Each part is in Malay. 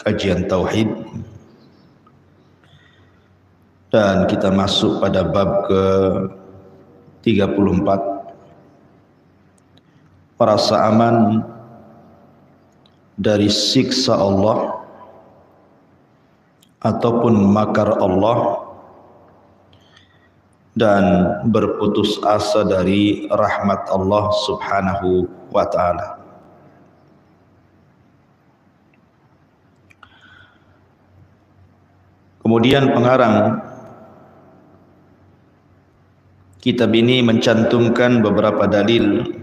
Kajian Tauhid, dan kita masuk pada bab ke-34, merasa aman dari siksa Allah ataupun makar Allah dan berputus asa dari rahmat Allah Subhanahu wa ta'ala. Kemudian pengarang kitab ini mencantumkan beberapa dalil,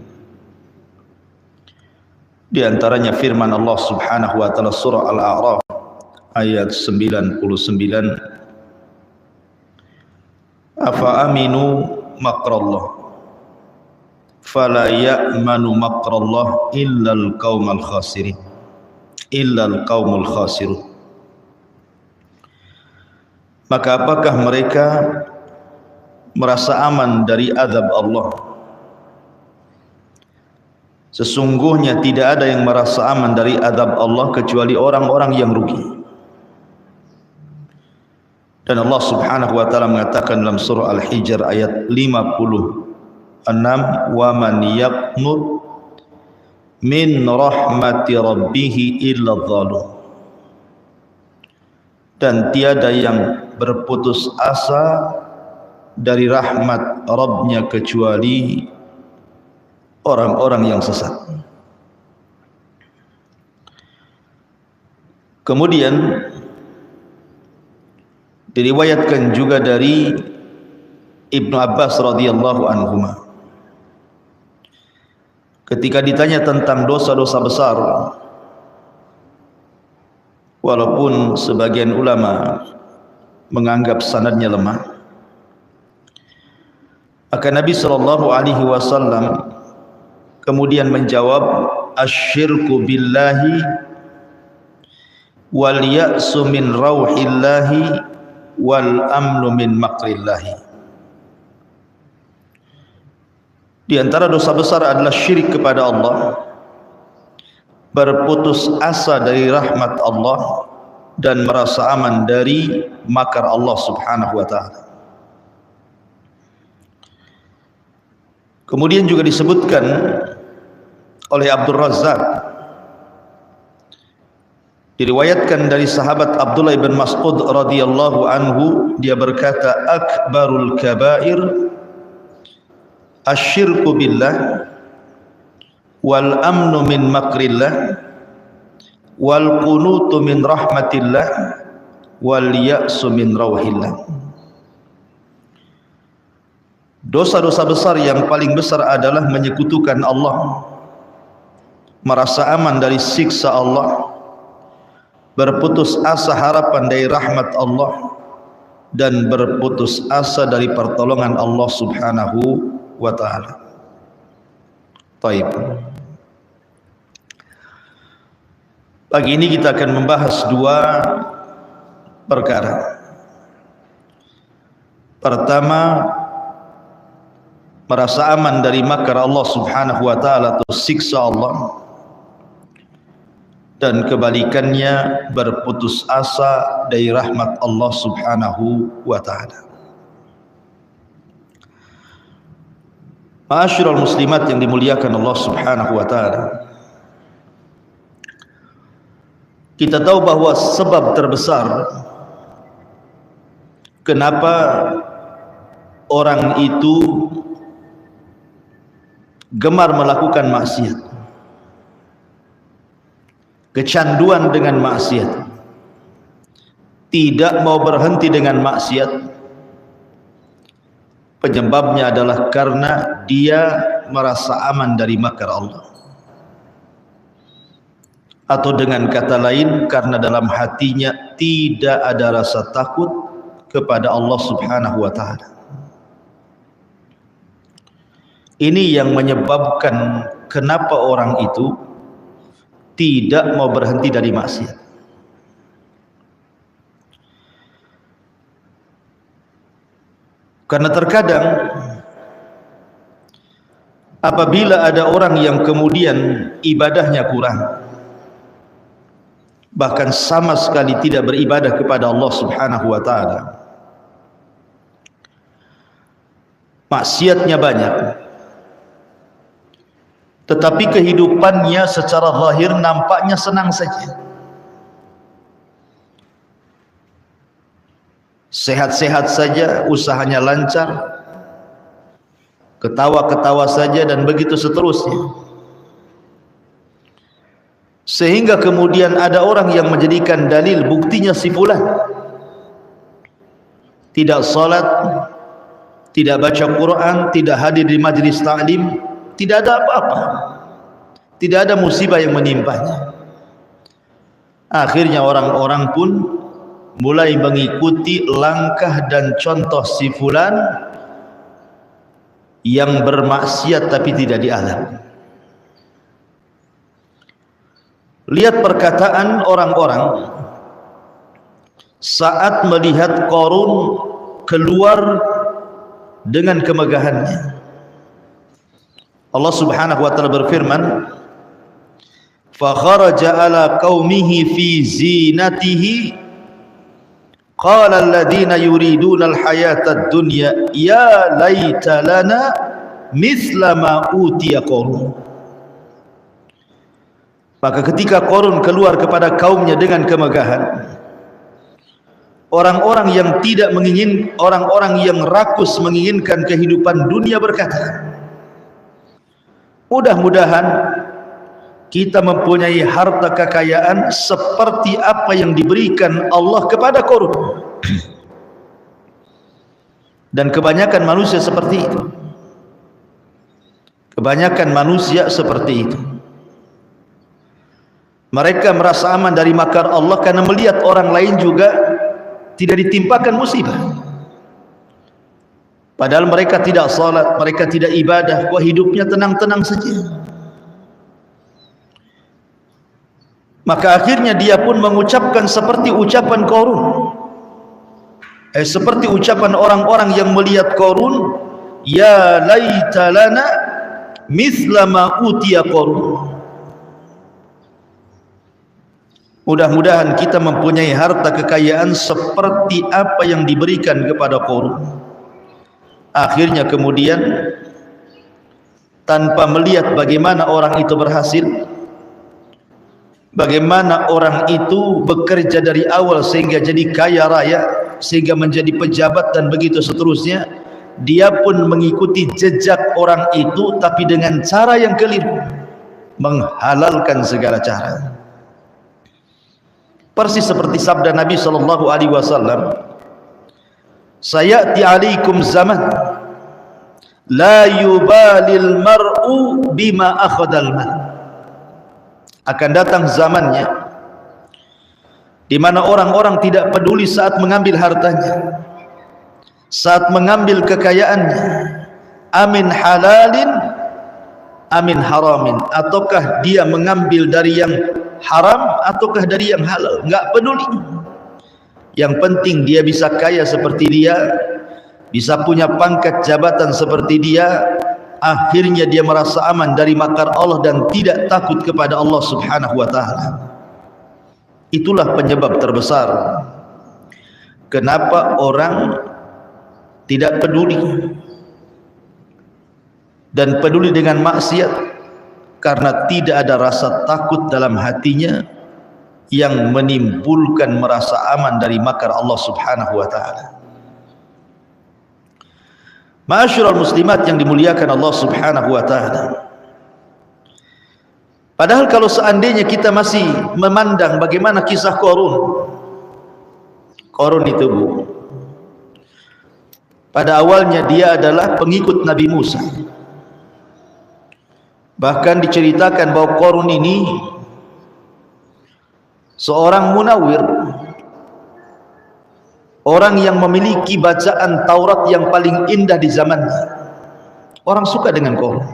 di antaranya firman Allah Subhanahu wa taala surah Al-A'raf ayat 99, afa aminu makrallah fala ya'manu makrallah illal qaumul khasirin Maka apakah mereka merasa aman dari azab Allah? Sesungguhnya tidak ada yang merasa aman dari azab Allah kecuali orang-orang yang rugi. Dan Allah Subhanahu wa taala mengatakan dalam surah Al-Hijr ayat 56, wa man yaqnut min rahmati rabbih illa dhalun. Dan tiada yang berputus asa dari rahmat Rabbnya kecuali orang-orang yang sesat. Kemudian diriwayatkan juga dari Ibnu Abbas radhiyallahu anhuma, ketika ditanya tentang dosa-dosa besar, walaupun sebagian ulama menganggap sanadnya lemah, maka Nabi SAW kemudian menjawab, asyirku billahi wal ya'su min rauhillahi wal amnu min makrillahi. Di antara dosa besar adalah syirik kepada Allah, berputus asa dari rahmat Allah, dan merasa aman dari makar Allah Subhanahu wa ta'ala. Kemudian juga disebutkan oleh Abdul Razzaq, diriwayatkan dari sahabat Abdullah bin Mas'ud radhiyallahu anhu, dia berkata, akbarul kabair asyirku billah wal amnu min makrillah wal qunutu min rahmatillah wal ya'su min rauhillah. Dosa-dosa besar yang paling besar adalah menyekutukan Allah, merasa aman dari siksa Allah, berputus asa harapan dari rahmat Allah, dan berputus asa dari pertolongan Allah Subhanahu wa ta'ala. Taib. Pagi ini kita akan membahas dua perkara. Pertama, merasa aman dari makar Allah Subhanahu wa ta'ala atau siksa Allah, dan kebalikannya berputus asa dari rahmat Allah Subhanahu wa ta'ala. Ma'asyiral muslimat yang dimuliakan Allah Subhanahu wa ta'ala, kita tahu bahwa sebab terbesar kenapa orang itu gemar melakukan maksiat, kecanduan dengan maksiat, tidak mau berhenti dengan maksiat, penyebabnya adalah karena dia merasa aman dari makar Allah, atau dengan kata lain, karena dalam hatinya tidak ada rasa takut kepada Allah Subhanahu wa ta'ala. Ini yang menyebabkan kenapa orang itu tidak mau berhenti dari maksiat. Karena terkadang apabila ada orang yang kemudian ibadahnya kurang, bahkan sama sekali tidak beribadah kepada Allah Subhanahu wa taala, maksiatnya banyak, tetapi kehidupannya secara zahir nampaknya senang saja, sehat-sehat saja, usahanya lancar, ketawa-ketawa saja, dan begitu seterusnya. Sehingga kemudian ada orang yang menjadikan dalil, buktinya si fulan tidak salat, tidak baca Quran, tidak hadir di majlis ta'lim, tidak ada apa-apa, tidak ada musibah yang menimpanya. Akhirnya orang-orang pun mulai mengikuti langkah dan contoh si fulan yang bermaksiat tapi tidak diazab. Lihat perkataan orang-orang saat melihat Qarun keluar dengan kemegahannya. Allah Subhanahu wa taala berfirman, "Fa kharaja ala qaumihi fi zinatihi qala alladziina yuriduna al-hayata ad-dunya ya laita lana mithla ma utiya Qarun." Maka ketika Qarun keluar kepada kaumnya dengan kemegahan, orang-orang yang tidak menginginkan, orang-orang yang rakus menginginkan kehidupan dunia berkata, mudah-mudahan kita mempunyai harta kekayaan seperti apa yang diberikan Allah kepada Qarun. Dan kebanyakan manusia seperti itu. Kebanyakan manusia seperti itu. Mereka merasa aman dari makar Allah karena melihat orang lain juga tidak ditimpakan musibah. Padahal mereka tidak salat, mereka tidak ibadah, kok hidupnya tenang-tenang saja. Maka akhirnya dia pun mengucapkan seperti ucapan Qarun, seperti ucapan orang-orang yang melihat Qarun, ya laita lana mithla ma utiya Qarun. Mudah-mudahan kita mempunyai harta kekayaan seperti apa yang diberikan kepada Qarun. Akhirnya kemudian tanpa melihat bagaimana orang itu berhasil, bagaimana orang itu bekerja dari awal sehingga jadi kaya raya, sehingga menjadi pejabat dan begitu seterusnya, dia pun mengikuti jejak orang itu tapi dengan cara yang keliru, menghalalkan segala cara. Persis seperti sabda Nabi SAW, sayati alaikum zaman la yubalil mar'u bima akhadal mal. Akan datang zamannya di mana orang-orang tidak peduli saat mengambil hartanya, saat mengambil kekayaannya, amin halalin amin haramin, ataukah dia mengambil dari yang haram ataukah dari yang halal, enggak peduli. Yang penting dia bisa kaya seperti dia, bisa punya pangkat jabatan seperti dia. Akhirnya dia merasa aman dari makar Allah dan tidak takut kepada Allah Subhanahu wa taala. Itulah penyebab terbesar kenapa orang tidak peduli dan peduli dengan maksiat, karena tidak ada rasa takut dalam hatinya yang menimbulkan merasa aman dari makar Allah Subhanahu wa taala. Ma'asyiral muslimat yang dimuliakan Allah Subhanahu wa taala. Padahal kalau seandainya kita masih memandang bagaimana kisah Qarun. Qarun itu, Bu, pada awalnya dia adalah pengikut Nabi Musa. Bahkan diceritakan bahwa Qarun ini seorang munawir, orang yang memiliki bacaan Taurat yang paling indah di zamannya. Orang suka dengan Qarun.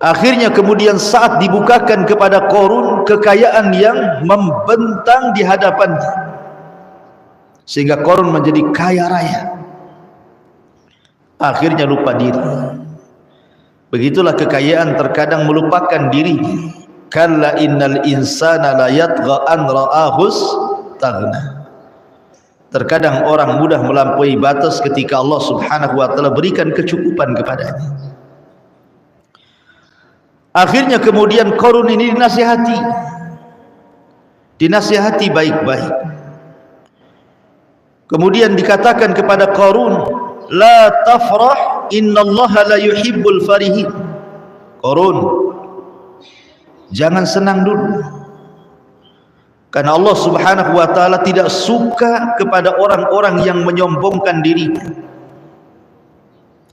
Akhirnya kemudian saat dibukakan kepada Qarun kekayaan yang membentang di hadapannya, sehingga Qarun menjadi kaya raya, akhirnya lupa diri. Begitulah kekayaan terkadang melupakan dirinya. Kalla innal insana la yatgha an ra'ahus taghna. Terkadang orang mudah melampaui batas ketika Allah Subhanahu wa taala berikan kecukupan kepadanya. Akhirnya kemudian Qarun ini dinasihati baik-baik. Kemudian dikatakan kepada Qarun, la tafrah innallaha la yuhibbul farihin. Qarun, jangan senang dulu, karena Allah Subhanahu wa taala tidak suka kepada orang-orang yang menyombongkan dirinya.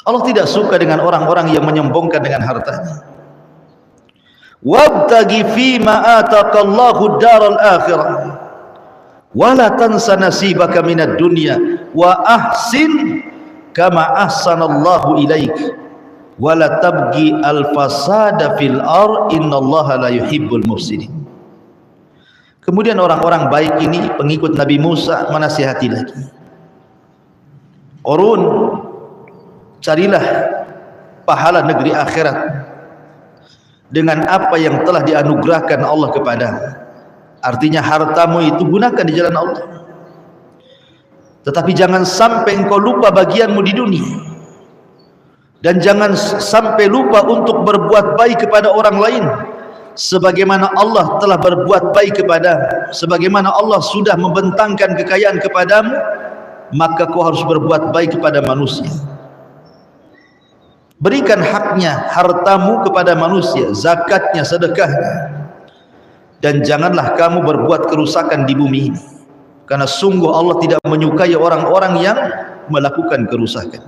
Allah tidak suka dengan orang-orang yang menyombongkan dengan hartanya. Wabtaghi fima ataqallahu daral akhirah wa la tansa nasibaka minad dunya wa ahsin kama ahsanallahu ilaik wa la tabghi al fasada fil ar innallaha la yuhibbul mufsidin. Kemudian orang-orang baik ini, pengikut Nabi Musa, menasihati lagi, Qarun, carilah pahala negeri akhirat dengan apa yang telah dianugerahkan Allah kepadamu. Artinya hartamu itu gunakan di jalan Allah, tetapi jangan sampai engkau lupa bagianmu di dunia, dan jangan sampai lupa untuk berbuat baik kepada orang lain sebagaimana Allah telah berbuat baik kepadamu. Sebagaimana Allah sudah membentangkan kekayaan kepadamu, maka kau harus berbuat baik kepada manusia. Berikan haknya, hartamu kepada manusia, zakatnya, sedekahnya, dan janganlah kamu berbuat kerusakan di bumi ini, karena sungguh Allah tidak menyukai orang-orang yang melakukan kerusakan.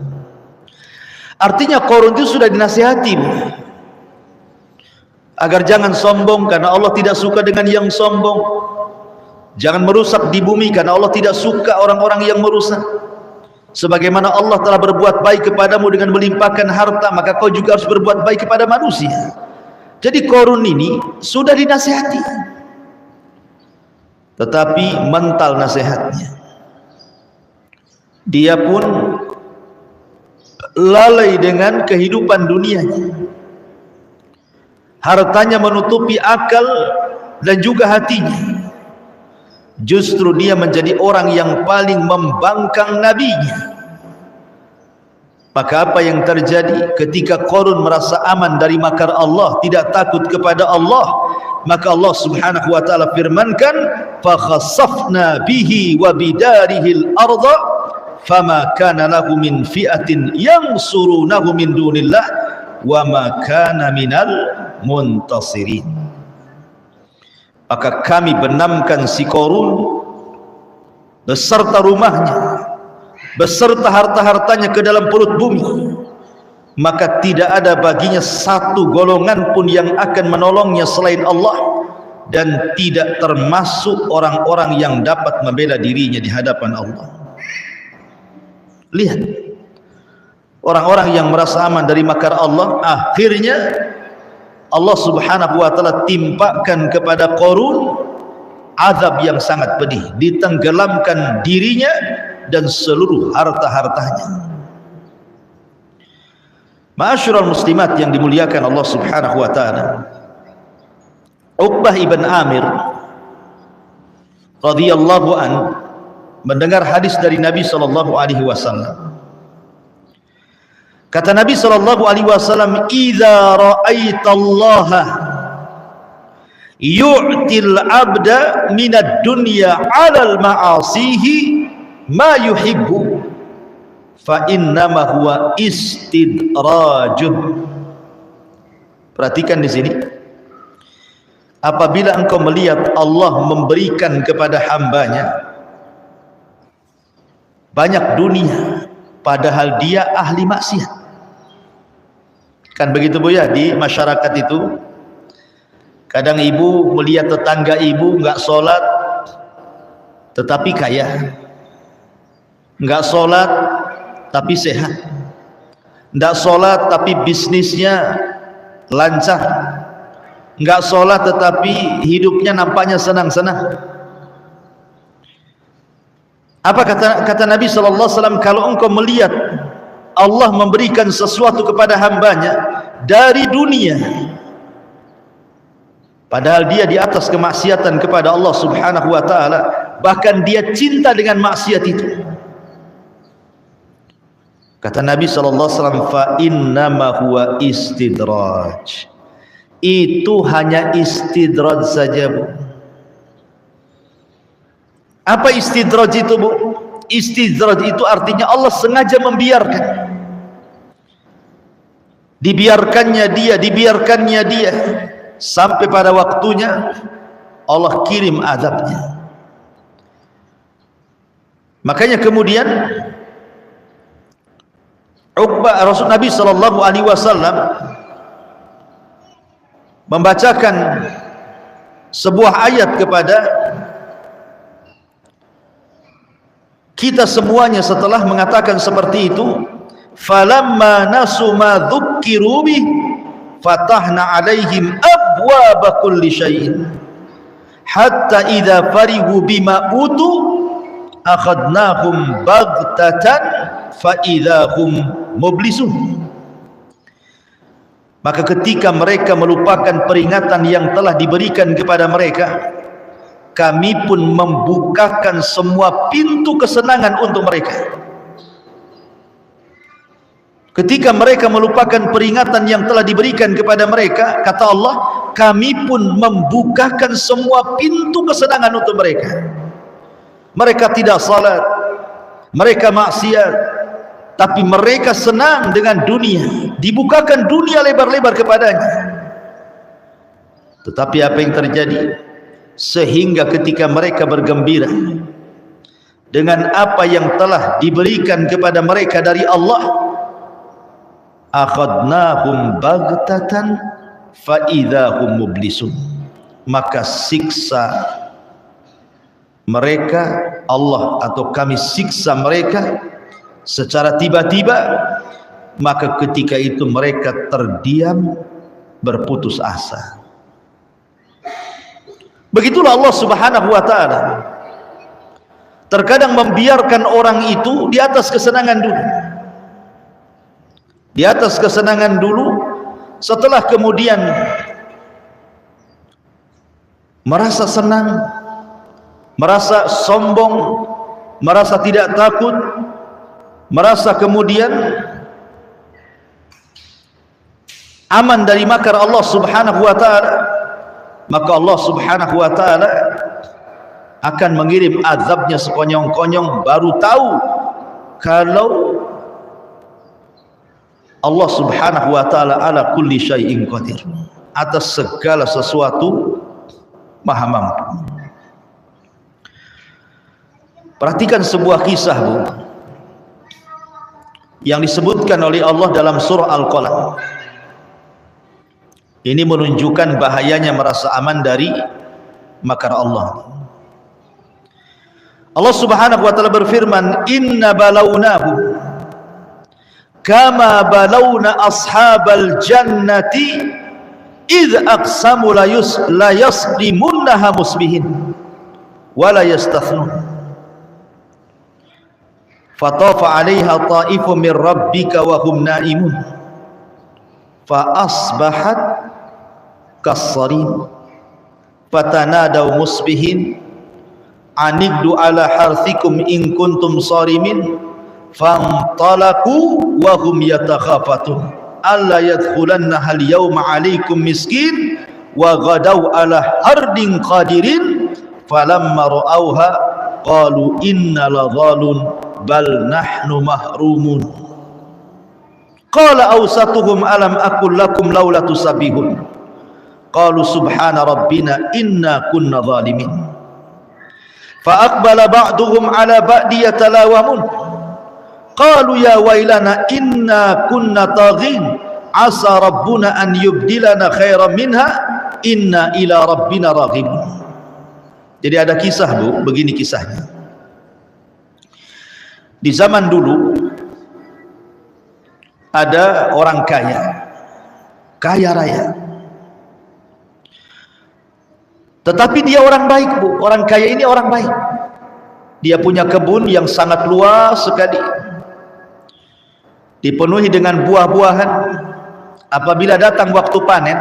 Artinya Qarun itu sudah dinasihati agar jangan sombong, karena Allah tidak suka dengan yang sombong. Jangan merusak di bumi, karena Allah tidak suka orang-orang yang merusak. Sebagaimana Allah telah berbuat baik kepadamu dengan melimpahkan harta, maka kau juga harus berbuat baik kepada manusia. Jadi Qarun ini sudah dinasihati, tetapi mental nasihatnya, dia pun lalai dengan kehidupan dunianya. Hartanya menutupi akal dan juga hatinya. Justru dia menjadi orang yang paling membangkang nabinya. Maka apa yang terjadi ketika Qarun merasa aman dari makar Allah, tidak takut kepada Allah, maka Allah Subhanahu wa taala firmankan, fa khassafna bihi wa bidarihil arda fama kana lahu min fi'atin yansurunahu min dunillah wa ma kana minal muntasirin. Maka kami benamkan si Qarun beserta rumahnya, beserta harta-hartanya ke dalam perut bumi, maka tidak ada baginya satu golongan pun yang akan menolongnya selain Allah, dan tidak termasuk orang-orang yang dapat membela dirinya di hadapan Allah. Lihat, orang-orang yang merasa aman dari makar Allah, akhirnya Allah Subhanahu wa taala timpakan kepada Qarun azab yang sangat pedih, ditenggelamkan dirinya dan seluruh harta-hartanya. Ma'asyiral muslimat yang dimuliakan Allah Subhanahu wa taala, Uqbah ibn Amir radhiyallahu an mendengar hadis dari Nabi sallallahu alaihi wasallam. Kata Nabi sallallahu alaihi wasallam, "Idza ra'aitallaha yu'til 'abda minad dunya 'alal ma'asihi ma yuhibbu fa innama huwa istidrajuh." Perhatikan di sini. Apabila engkau melihat Allah memberikan kepada hambanya banyak dunia, padahal dia ahli maksiat. Kan begitu Bu ya, di masyarakat itu kadang ibu melihat tetangga ibu enggak sholat tetapi kaya, enggak sholat tapi sehat, enggak sholat tapi bisnisnya lancar, enggak sholat tetapi hidupnya nampaknya senang-senang. Apa kata Nabi sallallahu alaihi wasallam, kalau engkau melihat Allah memberikan sesuatu kepada hambanya dari dunia, padahal dia di atas kemaksiatan kepada Allah subhanahu wa ta'ala, bahkan dia cinta dengan maksiat itu, kata Nabi SAW, fa innama huwa istidraj, itu hanya istidraj saja, Bu. Apa istidraj itu, Bu? Istidraj itu artinya Allah sengaja membiarkan, dibiarkannya dia sampai pada waktunya Allah kirim azabnya. Makanya kemudian Rasul Nabi sallallahu alaihi wasallam membacakan sebuah ayat kepada kita semuanya setelah mengatakan seperti itu, falamma nasu ma dzukkiru bih fatahna alaihim abwaaba kulli syai'in hatta idza farihu bima utu akhadnahum baghtatan fa idza hum mublisun. Maka ketika mereka melupakan peringatan yang telah diberikan kepada mereka, kami pun membukakan semua pintu kesenangan untuk mereka. Ketika mereka melupakan peringatan yang telah diberikan kepada mereka, kata Allah, kami pun membukakan semua pintu kesenangan untuk mereka. Mereka tidak salat, mereka maksiat, tapi mereka senang dengan dunia, dibukakan dunia lebar-lebar kepadanya. Tetapi apa yang terjadi? Sehingga ketika mereka bergembira dengan apa yang telah diberikan kepada mereka dari Allah, akhadnahum baghtatan fa idzahum mublisun, maka siksa mereka Allah atau kami siksa mereka secara tiba-tiba, maka ketika itu mereka terdiam berputus asa. Begitulah Allah subhanahu wa ta'ala terkadang membiarkan orang itu di atas kesenangan dulu, di atas kesenangan dulu, setelah kemudian merasa senang, merasa sombong, merasa tidak takut, merasa kemudian aman dari makar Allah subhanahu wa ta'ala, maka Allah subhanahu wa ta'ala akan mengirim azabnya sekonyong-konyong. Baru tahu kalau Allah subhanahu wa ta'ala ala kulli syai'in qadir, atas segala sesuatu maha mampu. Perhatikan sebuah kisah, Bu, yang disebutkan oleh Allah dalam surah Al-Qalam. Ini menunjukkan bahayanya merasa aman dari makar Allah. Allah subhanahu wa ta'ala berfirman, inna balawnahu kama balawna ashabal jannati idh aqsamu la yaslimunnaha musbihin wa la yastathnun fatafa 'alaiha ta'ifun min rabbika wa hum na'imun fa asbahat kassarin fatanadaw musbihin anigdu ala harthikum in kuntum sarimin fantalaqu wa hum yatakhafatun alla yadkhulannaha al-yawma 'alaykum miskin wa ghadaw ala hardin qadirin falamma ra'awha qalu inna ladhalun bal nahnu mahrumun qala awsatuhum alam aqul lakum laula tusabbihun qalu subhana rabbina inna kunna zalimin fa aqbala ba'duhum ala ba'di yatalawamun qalu ya wailana inna kunna taghin asa rabbuna an yubdilana khairan minha inna ila rabbina raghibun. Jadi ada kisah, Bu, begini kisahnya. Di zaman dulu ada orang kaya, kaya raya, tetapi dia orang baik, Bu. Orang kaya ini orang baik. Dia punya kebun yang sangat luas sekali, dipenuhi dengan buah-buahan. Apabila datang waktu panen,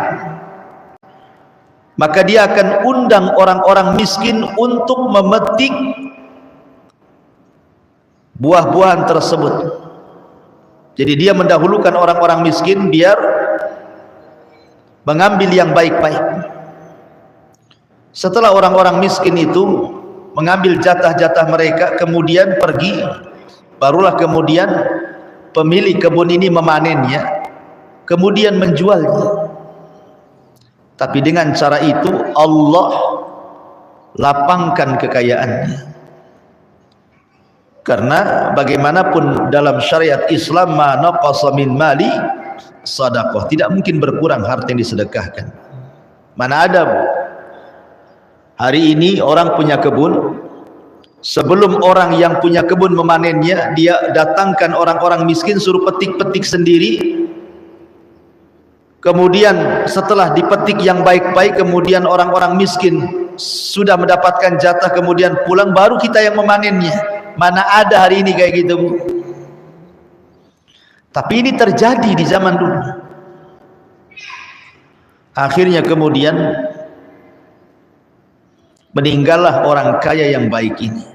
maka dia akan undang orang-orang miskin untuk memetik buah-buahan tersebut. Jadi dia mendahulukan orang-orang miskin biar mengambil yang baik-baik. Setelah orang-orang miskin itu mengambil jatah-jatah mereka, kemudian pergi, barulah kemudian pemilik kebun ini memanennya, kemudian menjualnya. Tapi dengan cara itu Allah lapangkan kekayaannya. Karena bagaimanapun dalam syariat Islam, ma naqasa min mali sadaqah, tidak mungkin berkurang harta yang disedekahkan. Mana ada hari ini orang punya kebun, sebelum orang yang punya kebun memanennya, dia datangkan orang-orang miskin, suruh petik-petik sendiri. Kemudian setelah dipetik yang baik-baik, kemudian orang-orang miskin sudah mendapatkan jatah, kemudian pulang, baru kita yang memanennya. Mana ada hari ini kayak gitu, Bu. Tapi ini terjadi di zaman dulu. Akhirnya kemudian meninggallah orang kaya yang baik ini,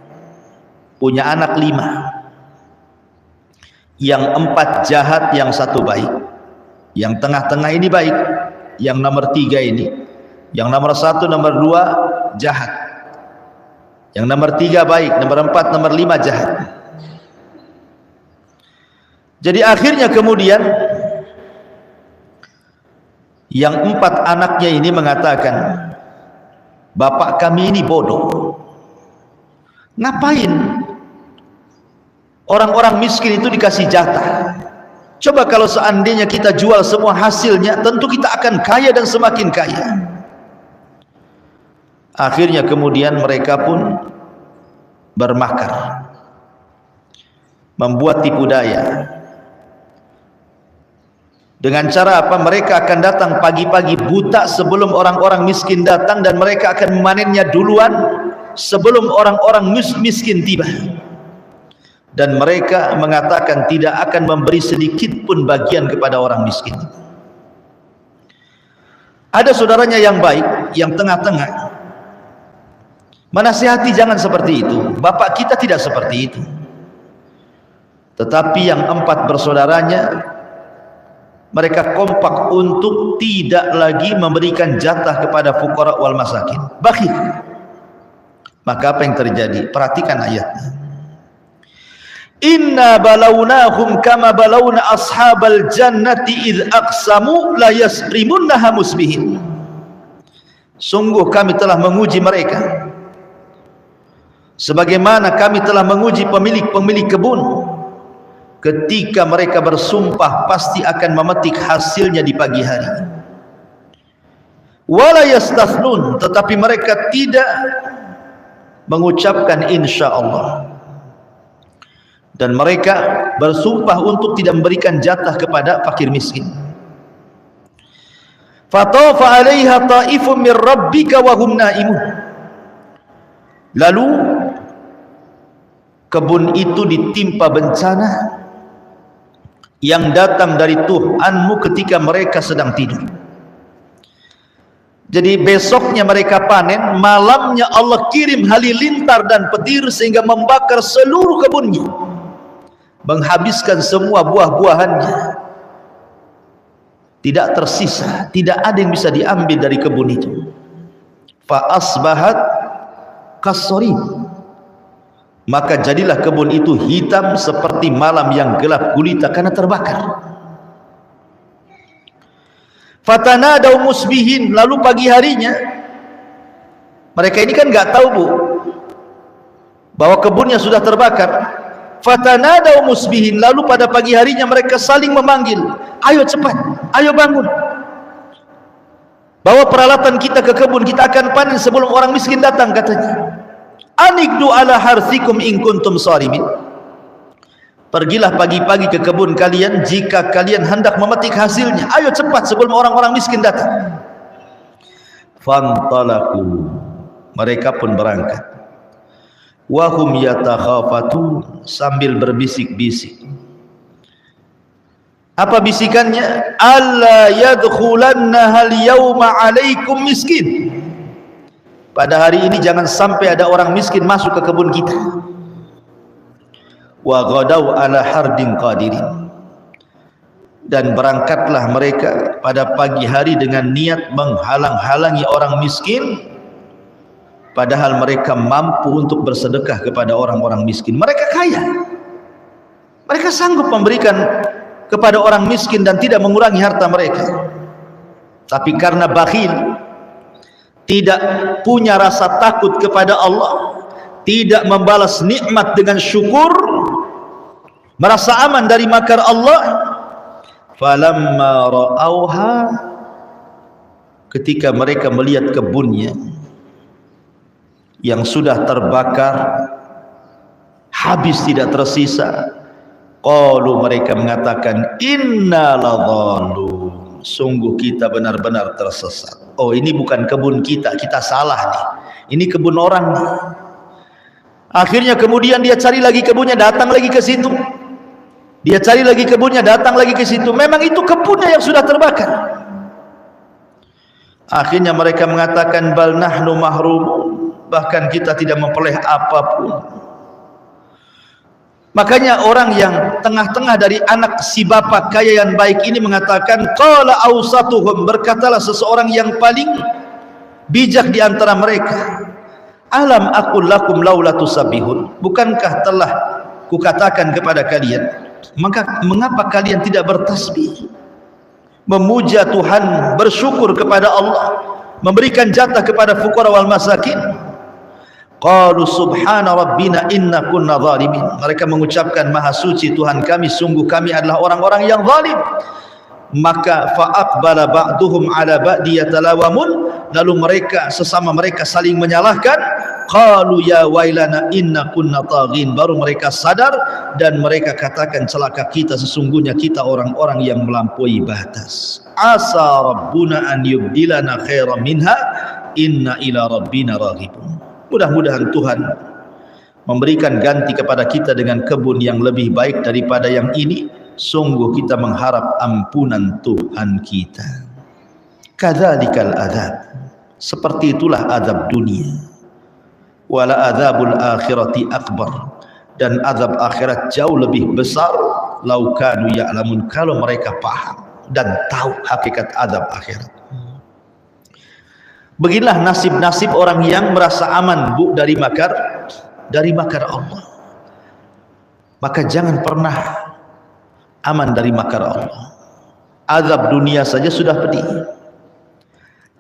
punya anak 5, yang 4 jahat, yang 1 baik. Yang tengah-tengah ini baik, yang nomor 3 ini, yang nomor 1, nomor 2 jahat, yang nomor 3 baik, nomor 4, nomor 5 jahat. Jadi akhirnya kemudian yang 4 anaknya ini mengatakan, bapak kami ini bodoh. Ngapain orang-orang miskin itu dikasih jatah? Coba kalau seandainya kita jual semua hasilnya, tentu kita akan kaya dan semakin kaya. Akhirnya kemudian mereka pun bermakar, membuat tipu daya. Dengan cara apa? Mereka akan datang pagi-pagi buta sebelum orang-orang miskin datang, dan mereka akan memanennya duluan sebelum orang-orang miskin tiba. Dan mereka mengatakan tidak akan memberi sedikit pun bagian kepada orang miskin. Ada saudaranya yang baik, yang tengah-tengah, menasihati jangan seperti itu, bapak kita tidak seperti itu. Tetapi yang 4 bersaudaranya, mereka kompak untuk tidak lagi memberikan jatah kepada fuqara wal masakin, bakhil. Maka apa yang terjadi? Perhatikan ayatnya. Inna balawnahum kama balawna ashabal jannati idh aqsamu la yasrimunnaha musbihin. Sungguh kami telah menguji mereka sebagaimana kami telah menguji pemilik-pemilik kebun ketika mereka bersumpah pasti akan memetik hasilnya di pagi hari. Wala yastathnun, tetapi mereka tidak mengucapkan insyaallah. Dan mereka bersumpah untuk tidak memberikan jatah kepada fakir miskin. Fatafa 'alaiha ta'ifun min rabbika wa hum naimun. Lalu kebun itu ditimpa bencana yang datang dari Tuhanmu ketika mereka sedang tidur. Jadi besoknya mereka panen, malamnya Allah kirim halilintar dan petir sehingga membakar seluruh kebunnya, menghabiskan semua buah-buahannya. Tidak tersisa, tidak ada yang bisa diambil dari kebun itu. Fa asbahat kassarim, maka jadilah kebun itu hitam seperti malam yang gelap gulita karena terbakar. Fatanadaw musbihin, lalu pagi harinya, mereka ini kan nggak tahu, Bu, bahwa kebunnya sudah terbakar. Fatanadaw musbihin, lalu pada pagi harinya mereka saling memanggil, ayo cepat, ayo bangun, bawa peralatan kita ke kebun, kita akan panen sebelum orang miskin datang, katanya. Anikdu ala harthikum in kuntum sharimin, pergilah pagi-pagi ke kebun kalian jika kalian hendak memetik hasilnya, ayo cepat sebelum orang-orang miskin datang. Fantalaku, mereka pun berangkat. wa hum yatakhafatun, sambil berbisik-bisik. Apa bisikannya? Alla yadkhulanna al-yawma 'alaikum miskin. Pada hari ini jangan sampai ada orang miskin masuk ke kebun kita. Wa ghadaw ala hardin qadirin. Dan berangkatlah mereka pada pagi hari dengan niat menghalang-halangi orang miskin, padahal mereka mampu untuk bersedekah kepada orang-orang miskin. Mereka kaya, mereka sanggup memberikan kepada orang miskin dan tidak mengurangi harta mereka. Tapi karena bakhil, tidak punya rasa takut kepada Allah, tidak membalas nikmat dengan syukur, merasa aman dari makar Allah, falamma ra'auha, ketika mereka melihat kebunnya yang sudah terbakar habis tidak tersisa, qalu, mereka mengatakan, inna ladhalun, sungguh kita benar-benar tersesat. Oh, ini bukan kebun kita, kita salah nih, ini kebun orang nih. Akhirnya kemudian dia cari lagi kebunnya, datang lagi ke situ. Dia cari lagi kebunnya, datang lagi ke situ. Memang itu kebunnya yang sudah terbakar. Akhirnya mereka mengatakan, bal nahnu mahrumun, bahkan kita tidak memperoleh apapun. Makanya orang yang tengah-tengah dari anak si bapak kaya yang baik ini mengatakan, qala awsatuhum, berkatalah seseorang yang paling bijak di antara mereka, alam aqul lakum laula tusabbihun, bukankah telah kukatakan kepada kalian, mengapa kalian tidak bertasbih, memuja Tuhan, bersyukur kepada Allah, memberikan jatah kepada fuqara wal masakin. Qalu subhana rabbina inna kunna zalimin, mereka mengucapkan maha suci Tuhan kami, sungguh kami adalah orang-orang yang zalim. Maka fa'aqbala ba'duhum ala ba'di yatalawamun, lalu mereka sesama mereka saling menyalahkan. Qalu ya wailana inna kunna taghin, baru mereka sadar dan mereka katakan, celaka kita, sesungguhnya kita orang-orang yang melampaui batas. Asa rabbuna an yubdilana khairan minha inna ila rabbina raghibun. Mudah-mudahan Tuhan memberikan ganti kepada kita dengan kebun yang lebih baik daripada yang ini. Sungguh kita mengharap ampunan Tuhan kita. Kadzalikal adzab, seperti itulah azab dunia. Wala adzabul akhirati akbar, dan azab akhirat jauh lebih besar. Lau kanu ya'lamun, kalau mereka paham dan tahu hakikat azab akhirat. Beginilah nasib-nasib orang yang merasa aman dari makar Allah. Maka jangan pernah aman dari makar Allah. Azab dunia saja sudah pedih,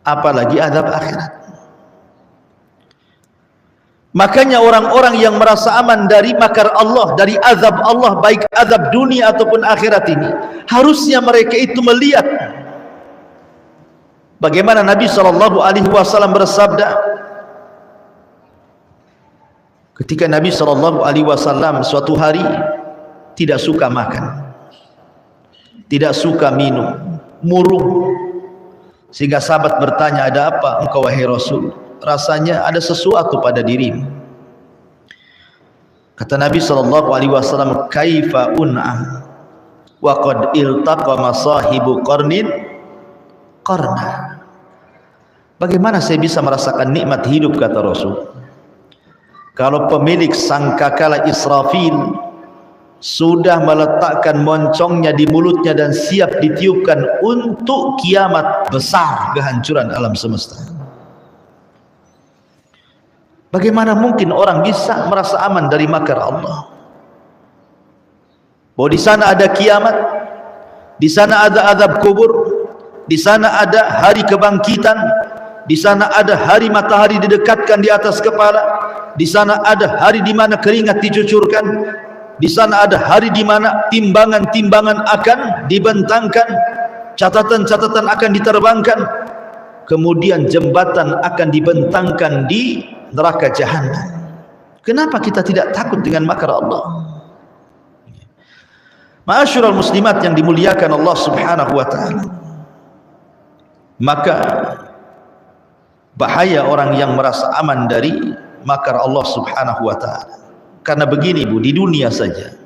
apalagi azab akhirat. Makanya orang-orang yang merasa aman dari makar Allah, dari azab Allah, baik azab dunia ataupun akhirat ini, harusnya mereka itu melihat bagaimana Nabi SAW bersabda ketika Nabi SAW suatu hari tidak suka makan, tidak suka minum, murung, sehingga sahabat bertanya, ada apa engkau wahai Rasul? Rasanya ada sesuatu pada dirimu. Kata Nabi SAW, kaifa un'am wa qad iltaqa masahibu qarnin qarna. Bagaimana saya bisa merasakan nikmat hidup, kata Rasul, kalau pemilik sangkakala Israfil sudah meletakkan moncongnya di mulutnya dan siap ditiupkan untuk kiamat besar, kehancuran alam semesta. Bagaimana mungkin orang bisa merasa aman dari makar Allah? Bahwa di sana ada kiamat, di sana ada azab kubur, di sana ada hari kebangkitan, di sana ada hari matahari didekatkan di atas kepala, di sana ada hari di mana keringat dicucurkan, di sana ada hari di mana timbangan-timbangan akan dibentangkan, catatan-catatan akan diterbangkan, kemudian jembatan akan dibentangkan di neraka jahanam. Kenapa kita tidak takut dengan makar Allah? Ma'asyiral muslimat yang dimuliakan Allah Subhanahu wa taala, maka bahaya orang yang merasa aman dari makar Allah subhanahu wa ta'ala. Karena begini Bu, di dunia saja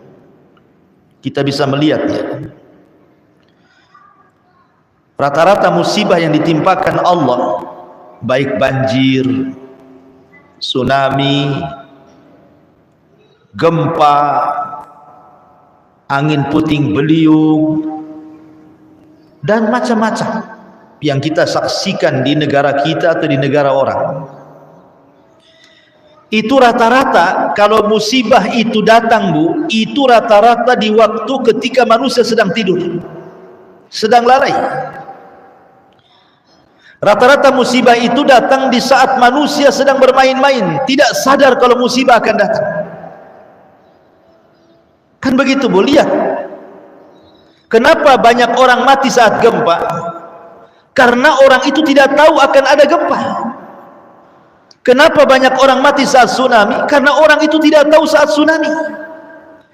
kita bisa melihat ya, rata-rata musibah yang ditimpakan Allah, baik banjir, tsunami, gempa, angin puting beliung, dan macam-macam yang kita saksikan di negara kita atau di negara orang. Itu rata-rata kalau musibah itu datang Bu, itu rata-rata di waktu ketika manusia sedang tidur, sedang lalai. Rata-rata musibah itu datang di saat manusia sedang bermain-main, tidak sadar kalau musibah akan datang. Kan begitu Bu, lihat. Kenapa banyak orang mati saat gempa? Karena orang itu tidak tahu akan ada gempa. Kenapa banyak orang mati saat tsunami? Karena orang itu tidak tahu saat tsunami,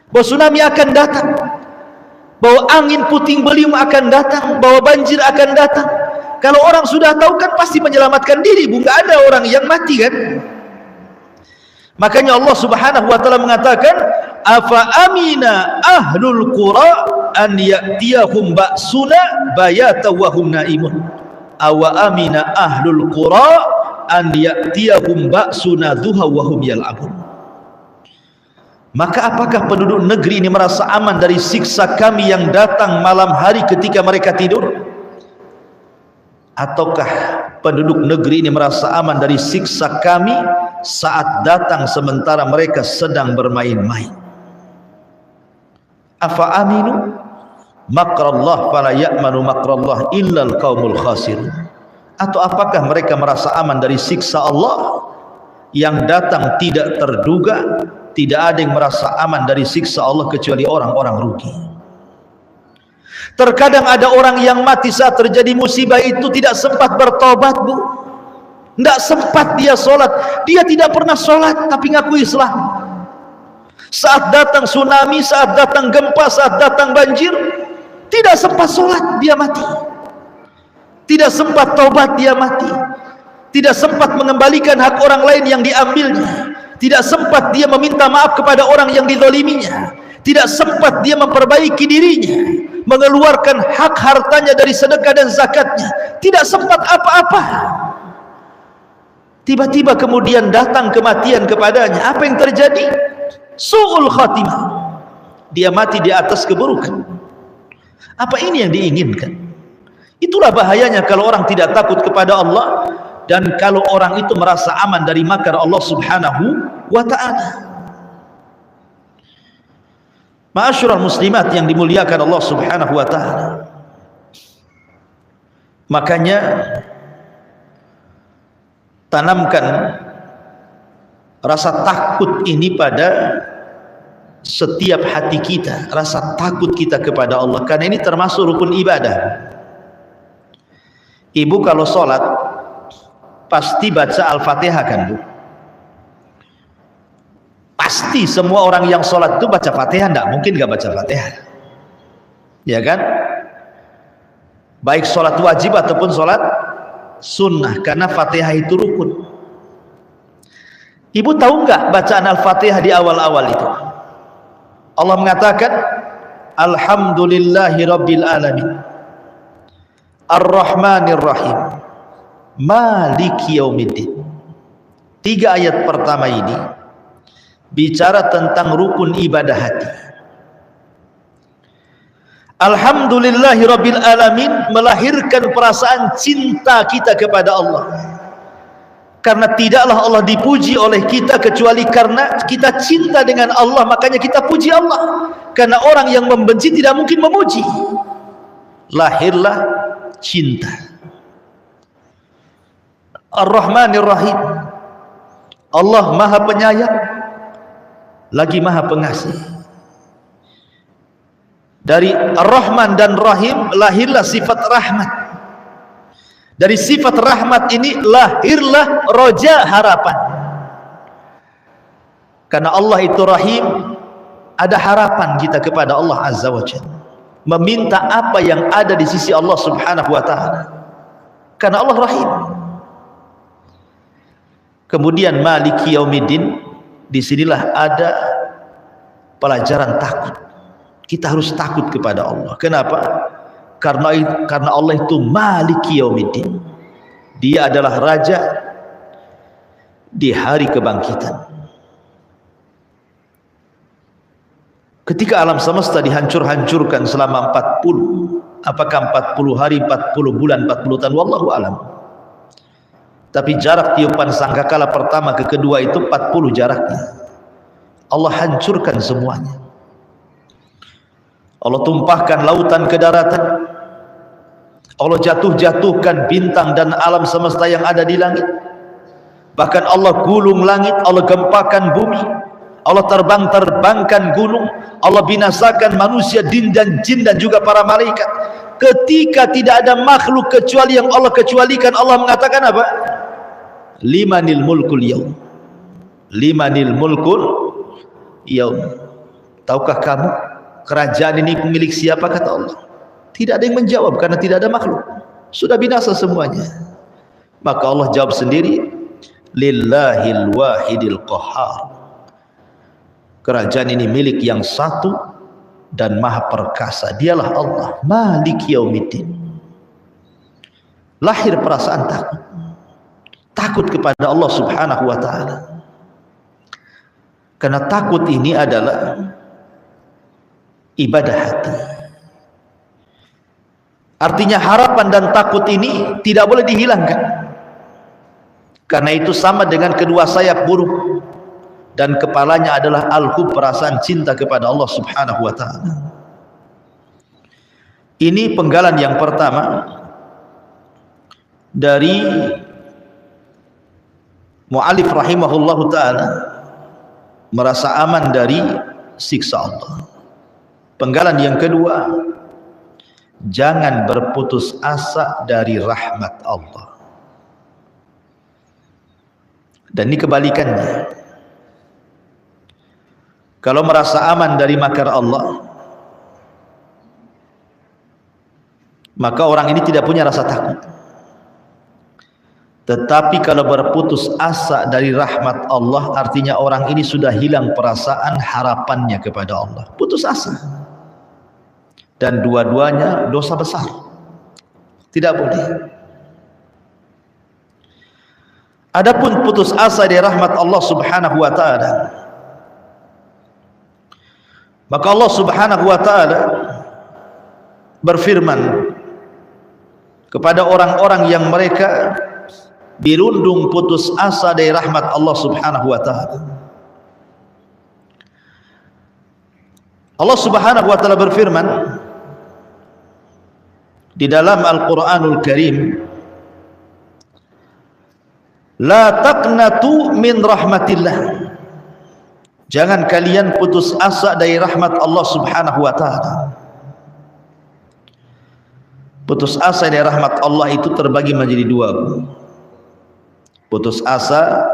bahwa tsunami akan datang, bahwa angin puting beliung akan datang, bahwa banjir akan datang. Kalau orang sudah tahu kan pasti menyelamatkan diri Bu, nggak ada orang yang mati kan. Makanya Allah subhanahu wa ta'ala mengatakan, afa amina ahlul qura an ya'tiyahum ba'suna bayata wa hum naimun awa amina ahlul qura an ya'tiyahum ba'suna duha wa hum yal'abun. Maka apakah penduduk negeri ini merasa aman dari siksa kami yang datang malam hari ketika mereka tidur? Ataukah penduduk negeri ini merasa aman dari siksa kami saat datang sementara mereka sedang bermain-main? Afa aminu makrallah fala ya'manu makrallah illal qaumul khasirun. Atau apakah mereka merasa aman dari siksa Allah yang datang tidak terduga? Tidak ada yang merasa aman dari siksa Allah kecuali orang-orang rugi. Terkadang ada orang yang mati saat terjadi musibah itu tidak sempat bertobat Bu, tidak sempat dia sholat. Dia tidak pernah sholat tapi ngaku Islam. Saat datang tsunami, saat datang gempa, saat datang banjir, tidak sempat sholat, dia mati. Tidak sempat taubat, dia mati. Tidak sempat mengembalikan hak orang lain yang diambilnya. Tidak sempat dia meminta maaf kepada orang yang dizaliminya. Tidak sempat dia memperbaiki dirinya, mengeluarkan hak hartanya dari sedekah dan zakatnya. Tidak sempat apa-apa. Tiba-tiba kemudian datang kematian kepadanya. Apa yang terjadi? Su'ul khatimah. Dia mati di atas keburukan. Apa ini yang diinginkan? Itulah bahayanya kalau orang tidak takut kepada Allah, dan kalau orang itu merasa aman dari makar Allah subhanahu wa ta'ala. Ma'asyiral muslimat yang dimuliakan Allah subhanahu wa ta'ala. Makanya tanamkan rasa takut ini pada setiap hati kita, rasa takut kita kepada Allah, karena ini termasuk rukun ibadah. Ibu kalau sholat pasti baca Al-Fatihah kan Bu? Pasti semua orang yang sholat itu baca Fatihah, enggak mungkin enggak baca Fatihah, ya kan? Baik sholat wajib ataupun sholat sunnah, karena Fatihah itu rukun. Ibu tahu enggak bacaan Al-Fatihah di awal-awal itu? Allah mengatakan Alhamdulillahi Rabbil Alamin Ar-Rahmanir Rahim Maliki Yaumiddin. 3 ayat pertama ini bicara tentang rukun ibadah hati. Alhamdulillahi Rabbil Alamin melahirkan perasaan cinta kita kepada Allah, karena tidaklah Allah dipuji oleh kita kecuali karena kita cinta dengan Allah, makanya kita puji Allah. Karena orang yang membenci tidak mungkin memuji. Lahirlah cinta. Ar-Rahmanir Rahim, Allah Maha Penyayang lagi Maha Pengasih. Dari Ar-Rahman dan Rahim lahirlah sifat rahmat. Dari sifat rahmat ini lahirlah roja, harapan. Karena Allah itu Rahim, ada harapan kita kepada Allah Azza wa Jalla, meminta apa yang ada di sisi Allah Subhanahu wa ta'ala, karena Allah Rahim. Kemudian Maliki Yaumiddin, disinilah ada pelajaran takut. Kita harus takut kepada Allah. Kenapa? Karena Allah itu Maliki Yaumiddin. Dia adalah raja di hari kebangkitan. Ketika alam semesta dihancur-hancurkan selama 40, apakah 40 hari, 40 bulan, 40 tahun, wallahu alam. Tapi jarak tiupan sangkakala pertama ke kedua itu 40 jaraknya. Allah hancurkan semuanya. Allah tumpahkan lautan ke daratan. Allah jatuhkan bintang dan alam semesta yang ada di langit. Bahkan Allah gulung langit, Allah gempakan bumi, Allah terbangkan gunung, Allah binasakan manusia, jin dan juga para malaikat. Ketika tidak ada makhluk kecuali yang Allah kecualikan, Allah mengatakan apa? Limanil mulkul yaum. Limanil mulkul yaum. Tahukah kamu kerajaan ini milik siapa, kata Allah? Tidak ada yang menjawab karena tidak ada makhluk. Sudah binasa semuanya. Maka Allah jawab sendiri, lillahil wahidil qahhar. Kerajaan ini milik yang satu dan maha perkasa. Dialah Allah, Maliki Yaumiddin. Lahir perasaan takut. Takut kepada Allah Subhanahu wa ta'ala. Karena takut ini adalah ibadah hati. Artinya harapan dan takut ini tidak boleh dihilangkan. Karena itu sama dengan kedua sayap burung, dan kepalanya adalah al-hub, perasaan cinta kepada Allah Subhanahu wa ta'ala. Ini penggalan yang pertama dari mu'alif rahimahullahu ta'ala, merasa aman dari siksa Allah. Penggalan yang kedua, jangan berputus asa dari rahmat Allah. Dan ini kebalikannya. Kalau merasa aman dari makar Allah, maka orang ini tidak punya rasa takut. Tetapi kalau berputus asa dari rahmat Allah, artinya orang ini sudah hilang perasaan harapannya kepada Allah. Putus asa. Dan dua-duanya dosa besar. Tidak boleh. Adapun putus asa dari rahmat Allah Subhanahu wa ta'ala, maka Allah Subhanahu wa ta'ala berfirman kepada orang-orang yang mereka dirundung putus asa dari rahmat Allah Subhanahu wa ta'ala. Allah Subhanahu wa ta'ala berfirman di dalam Al-Quranul Karim, la taqnatu min rahmatillah. Jangan kalian putus asa dari rahmat Allah Subhanahu wa ta'ala. Putus asa dari rahmat Allah itu terbagi menjadi dua. Putus asa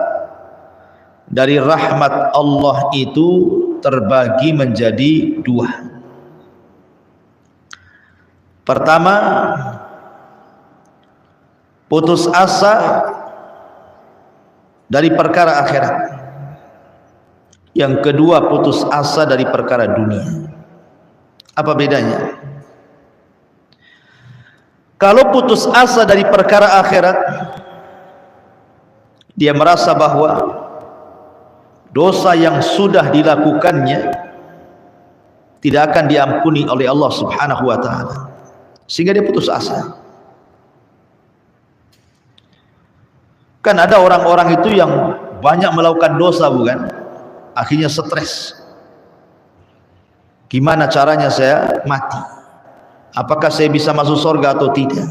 dari rahmat Allah itu terbagi menjadi dua. Pertama, putus asa dari perkara akhirat. Yang kedua, putus asa dari perkara dunia. Apa bedanya? Kalau putus asa dari perkara akhirat, dia merasa bahwa dosa yang sudah dilakukannya tidak akan diampuni oleh Allah Subhanahu wa ta'ala, sehingga dia putus asa. Kan ada orang-orang itu yang banyak melakukan dosa, bukan? Akhirnya stres. Gimana caranya saya mati? Apakah saya bisa masuk surga atau tidak?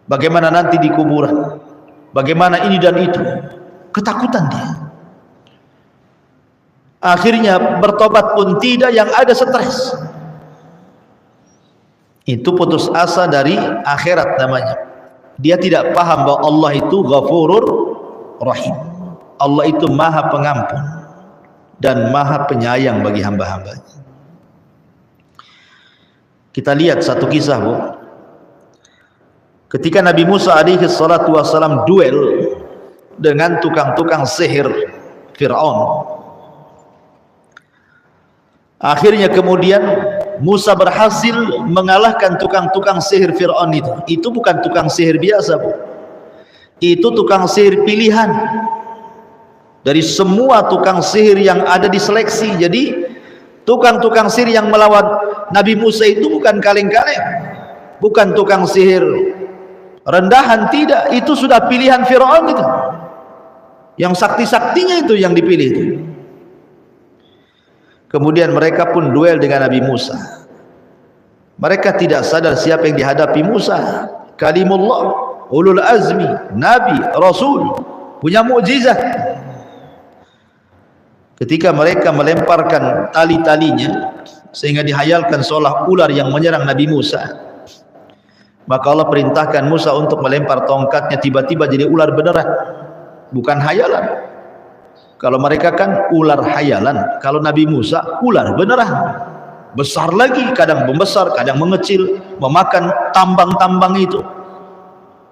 Bagaimana nanti di kuburan? Bagaimana ini dan itu? Ketakutan dia. Akhirnya bertobat pun tidak, yang ada stres. Itu putus asa dari akhirat namanya. Dia tidak paham bahwa Allah itu Ghafurur Rahim. Allah itu Maha Pengampun dan Maha Penyayang bagi hamba-hambanya. Kita lihat satu kisah, Bu. Ketika Nabi Musa alaihi salatu wasalam duel dengan tukang-tukang sihir Fir'aun. Akhirnya kemudian Musa berhasil mengalahkan tukang-tukang sihir Fir'aun itu. Itu bukan tukang sihir biasa, Bu. Itu tukang sihir pilihan. Dari semua tukang sihir yang ada di seleksi. Jadi tukang-tukang sihir yang melawan Nabi Musa itu bukan kaleng-kaleng, bukan tukang sihir rendahan, tidak. Itu sudah pilihan Fir'aun itu. Yang sakti-saktinya itu yang dipilih itu. Kemudian mereka pun duel dengan Nabi Musa. Mereka tidak sadar siapa yang dihadapi Musa. Kalimullah, ulul azmi, nabi, rasul, punya mukjizat. Ketika mereka melemparkan tali-talinya sehingga dihayalkan seolah ular yang menyerang Nabi Musa, maka Allah perintahkan Musa untuk melempar tongkatnya, tiba-tiba jadi ular beneran, bukan hayalan. Kalau mereka kan ular hayalan, kalau Nabi Musa ular beneran, besar lagi, kadang membesar, kadang mengecil, memakan tambang-tambang itu.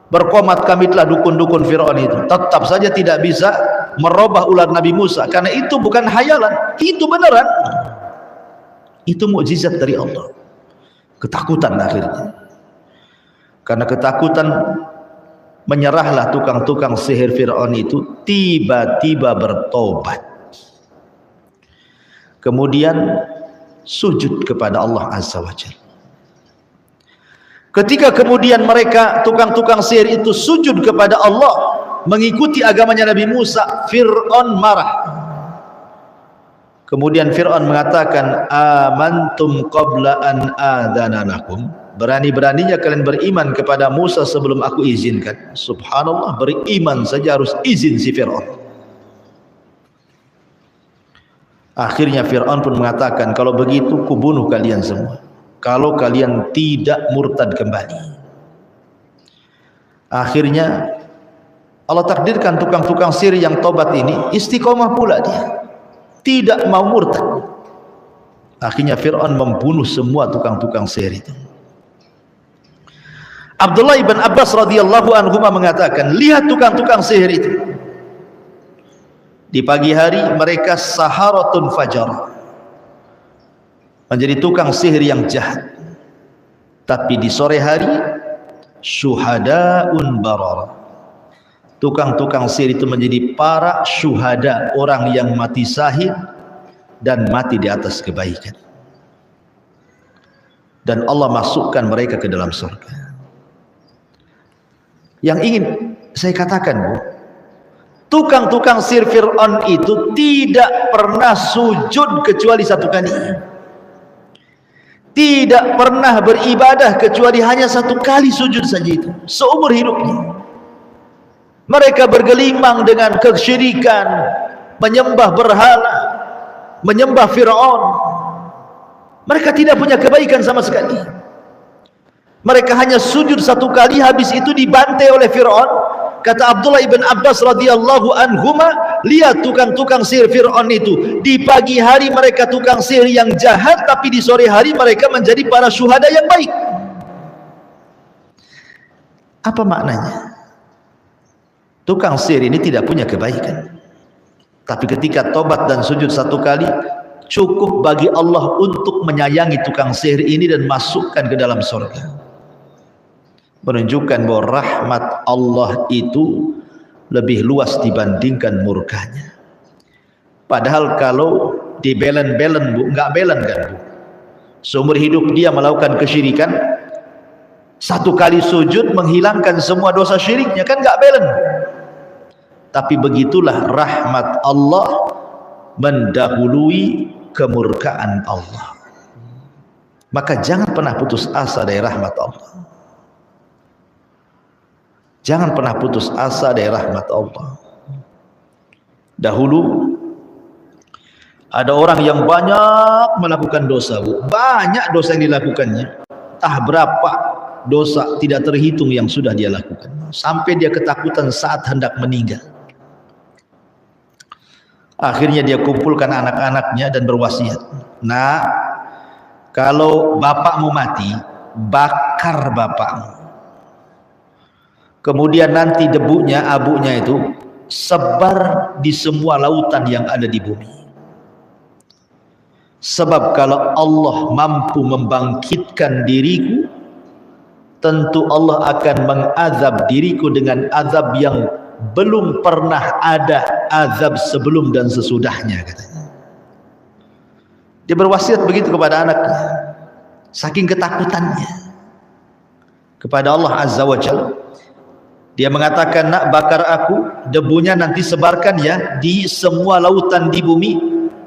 Berkomat kami telah dukun-dukun Fir'aun itu, tetap saja tidak bisa merubah ular Nabi Musa, karena itu bukan hayalan, itu beneran. Itu mukjizat dari Allah. Ketakutan akhirnya. Karena ketakutan, menyerahlah tukang-tukang sihir Fir'aun itu, tiba-tiba bertobat. Kemudian sujud kepada Allah Azza wa Jalla. Ketika kemudian mereka tukang-tukang sihir itu sujud kepada Allah, mengikuti agamanya Nabi Musa, Fir'aun marah. Kemudian Fir'aun mengatakan, amantum qabla an adzana lakum. Berani-beraninya kalian beriman kepada Musa sebelum aku izinkan. Subhanallah, beriman saja harus izin si Fir'aun. Akhirnya Fir'aun pun mengatakan, kalau begitu kubunuh kalian semua, kalau kalian tidak murtad kembali. Akhirnya Allah takdirkan tukang-tukang sihir yang tobat ini istiqomah pula dia, tidak mau murtad. Akhirnya Fir'aun membunuh semua tukang-tukang sihir itu. Abdullah ibn Abbas radhiyallahu anhu mengatakan, lihat tukang-tukang sihir itu. Di pagi hari mereka saharatun fajar, menjadi tukang sihir yang jahat. Tapi di sore hari syuhadaun barar, tukang-tukang sihir itu menjadi para syuhada, orang yang mati syahid dan mati di atas kebaikan. Dan Allah masukkan mereka ke dalam surga. Yang ingin saya katakan, Bu, tukang-tukang sihir Fir'aun itu tidak pernah sujud kecuali satu kali. Tidak pernah beribadah kecuali hanya satu kali sujud saja, itu seumur hidupnya. Mereka bergelimang dengan kesyirikan, menyembah berhala, menyembah Fir'aun. Mereka tidak punya kebaikan sama sekali. Mereka hanya sujud satu kali, habis itu dibantai oleh Fir'aun. Kata Abdullah ibn Abbas radhiyallahu anhuma, lihat tukang-tukang sihir Fir'aun itu. Di pagi hari mereka tukang sihir yang jahat, tapi di sore hari mereka menjadi para syuhada yang baik. Apa maknanya? Tukang sihir ini tidak punya kebaikan, tapi ketika tobat dan sujud satu kali, cukup bagi Allah untuk menyayangi tukang sihir ini dan masukkan ke dalam surga. Menunjukkan bahwa rahmat Allah itu lebih luas dibandingkan murkanya. Padahal kalau dibelen-belen, Bu, enggak belen kan, Bu. Seumur hidup dia melakukan kesyirikan, satu kali sujud menghilangkan semua dosa syiriknya, kan enggak belen. Tapi begitulah rahmat Allah mendahului kemurkaan Allah. Maka jangan pernah putus asa dari rahmat Allah. Jangan pernah putus asa dari rahmat Allah. Dahulu ada orang yang banyak melakukan dosa, Bu. Banyak dosa yang dilakukannya. Entah berapa dosa tidak terhitung yang sudah dia lakukan, sampai dia ketakutan saat hendak meninggal. Akhirnya dia kumpulkan anak-anaknya dan berwasiat, nah, kalau bapakmu mati, bakar bapakmu. Kemudian nanti debunya, abunya itu sebar di semua lautan yang ada di bumi. Sebab kalau Allah mampu membangkitkan diriku, tentu Allah akan mengazab diriku dengan azab yang belum pernah ada azab sebelum dan sesudahnya, katanya. Dia berwasiat begitu kepada anaknya, saking ketakutannya kepada Allah Azza wa Jalla. Dia mengatakan, nak, bakar aku, debunya nanti sebarkan ya di semua lautan di bumi.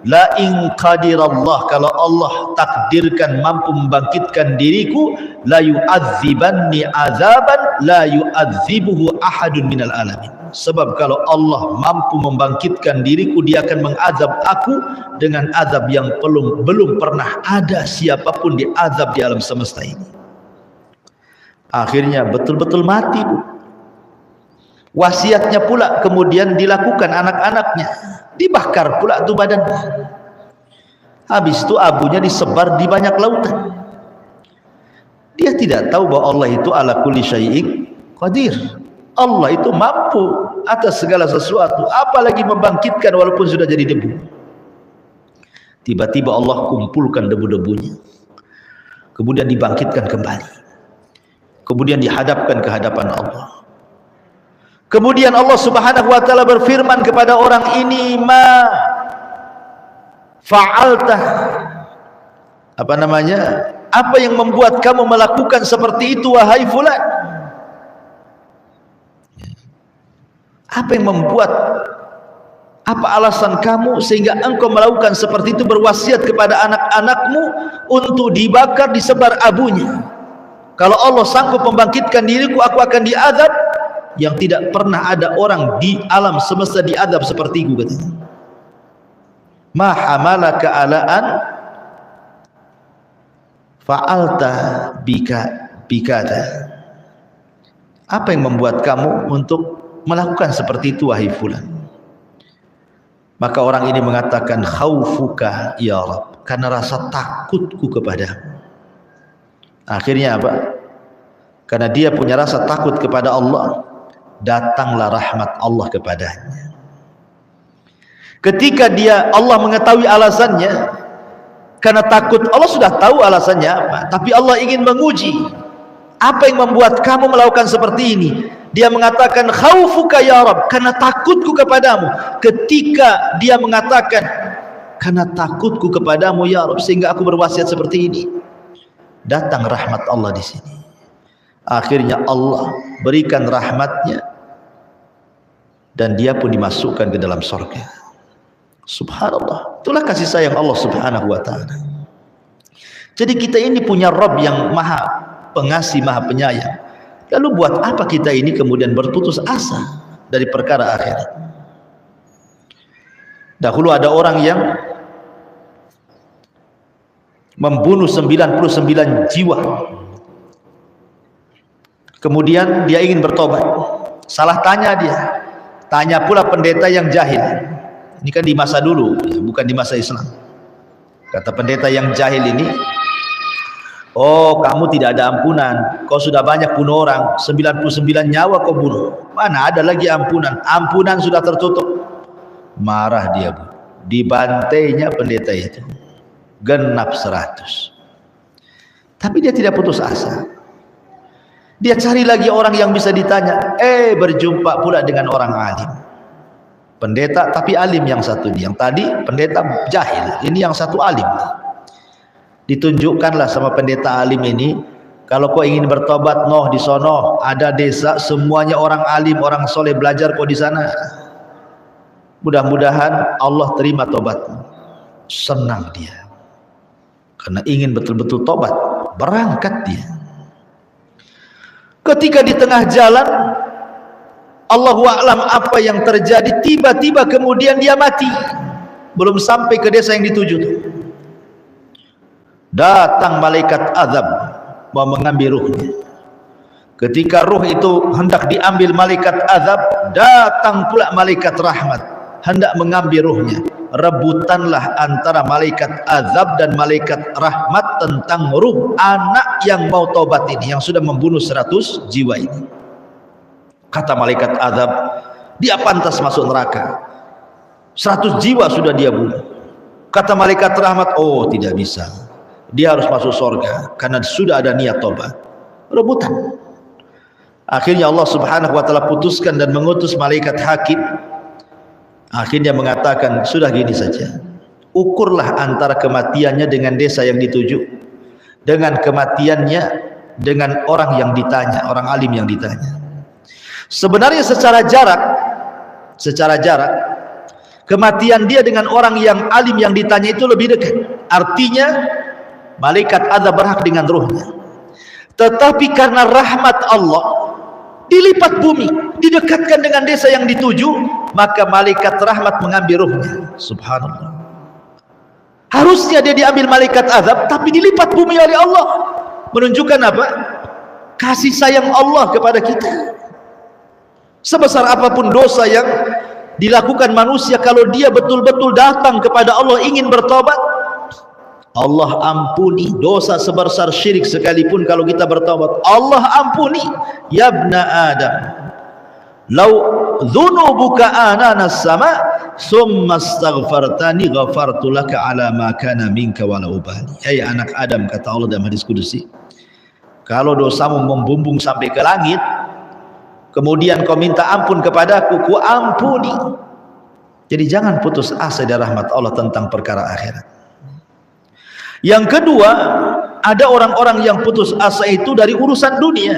La in qadirallah, kalau Allah takdirkan mampu membangkitkan diriku, la yu'adzibanni azaban la yu'adzibuhu ahadun minal alamin. Sebab kalau Allah mampu membangkitkan diriku, dia akan mengazab aku dengan azab yang belum pernah ada siapapun diazab di alam semesta ini. Akhirnya betul-betul mati, Bu. Wasiatnya pula kemudian dilakukan anak-anaknya, dibakar pula tu badannya. Habis itu abunya disebar di banyak lautan. Dia tidak tahu bahwa Allah itu ala kulli syai'in qadir. Allah itu mampu atas segala sesuatu, apalagi membangkitkan walaupun sudah jadi debu. Tiba-tiba Allah kumpulkan debu-debunya, kemudian dibangkitkan kembali, kemudian dihadapkan ke hadapan Allah. Kemudian Allah Subhanahu wa taala berfirman kepada orang ini, ma fa'alta, apa namanya, apa yang membuat kamu melakukan seperti itu wahai fulan? Apa yang membuat, apa alasan kamu sehingga engkau melakukan seperti itu, berwasiat kepada anak-anakmu untuk dibakar, disebar abunya? Kalau Allah sanggup membangkitkan diriku, aku akan diazab yang tidak pernah ada orang di alam semesta diazab sepertiku, katanya. Ma hamalaka alaan fa'alta bikada. Apa yang membuat kamu untuk melakukan seperti itu wahai fulan? Maka orang ini mengatakan, khaufuka ya Rabb, karena rasa takutku kepadamu. Akhirnya apa? Karena dia punya rasa takut kepada Allah, datanglah rahmat Allah kepadanya. Ketika Allah mengetahui alasannya, karena takut, Allah sudah tahu alasannya apa, tapi Allah ingin menguji, apa yang membuat kamu melakukan seperti ini? Dia mengatakan, khaufuka ya Rabb, karena takutku kepadamu. Ketika dia mengatakan, karena takutku kepadamu ya Rabb, sehingga aku berwasiat seperti ini, datang rahmat Allah di sini. Akhirnya Allah berikan rahmatnya dan dia pun dimasukkan ke dalam surga. Subhanallah, itulah kasih sayang Allah Subhanahu wa ta'ala. Jadi kita ini punya Rabb yang maha pengasih, maha penyayang. Lalu buat apa kita ini kemudian berputus asa dari perkara akhirat? Dahulu ada orang yang membunuh 99 jiwa, kemudian dia ingin bertobat. Salah tanya dia, tanya pula pendeta yang jahil. Ini kan di masa dulu, bukan di masa Islam. Kata pendeta yang jahil ini, oh, kamu tidak ada ampunan, kau sudah banyak bunuh orang, 99 nyawa kau bunuh, mana ada lagi ampunan? Ampunan sudah tertutup. Marah dia, Bu. Dibantainya pendeta itu genap 100. Tapi dia tidak putus asa. Dia cari lagi orang yang bisa ditanya. Berjumpa pula dengan orang alim, pendeta tapi alim yang satu ini. Yang tadi pendeta jahil, ini yang satu alim. Ditunjukkanlah sama pendeta alim ini, kalau kau ingin bertobat, di sono ada desa semuanya orang alim, orang soleh, belajar kau di sana. Mudah-mudahan Allah terima tobatmu. Senang dia, karena ingin betul-betul tobat. Berangkat dia. Ketika di tengah jalan, Allahu a'lam apa yang terjadi, tiba-tiba kemudian dia mati. Belum sampai ke desa yang dituju tuh, datang malaikat azab mau mengambil ruhnya. Ketika ruh itu hendak diambil malaikat azab, datang pula malaikat rahmat hendak mengambil ruhnya. Rebutanlah antara malaikat azab dan malaikat rahmat tentang ruh anak yang mau tobat ini, yang sudah membunuh 100 jiwa ini. Kata malaikat azab, dia pantas masuk neraka. 100 jiwa sudah dia bunuh. Kata malaikat rahmat, oh tidak bisa, dia harus masuk surga karena sudah ada niat tobat. Rebutan. Akhirnya Allah subhanahu wa ta'ala putuskan dan mengutus malaikat hakim. Akhirnya mengatakan, sudah gini saja, ukurlah antara kematiannya dengan desa yang dituju, dengan kematiannya dengan orang yang ditanya, orang alim yang ditanya. Sebenarnya secara jarak kematian dia dengan orang yang alim yang ditanya itu lebih dekat. Artinya malaikat azab berhak dengan ruhnya. Tetapi karena rahmat Allah, dilipat bumi, didekatkan dengan desa yang dituju, maka malaikat rahmat mengambil ruhnya. Subhanallah. Harusnya dia diambil malaikat azab, tapi dilipat bumi oleh Allah. Menunjukkan apa? Kasih sayang Allah kepada kita. Sebesar apapun dosa yang dilakukan manusia, kalau dia betul-betul datang kepada Allah ingin bertobat, Allah ampuni. Dosa sebesar syirik sekalipun kalau kita bertobat, Allah ampuni. Ya ibna Adam, lau dhunubuka ananas sama summa astaghfartani ghafartu laka ala ma kana minka wala ubali. Hai anak Adam, kata Allah dalam hadis kudusi, kalau dosamu membumbung sampai ke langit, kemudian kau minta ampun kepadaku, ku ampuni. Jadi jangan putus asa dari rahmat Allah tentang perkara akhirat. Yang kedua, ada orang-orang yang putus asa itu dari urusan dunia.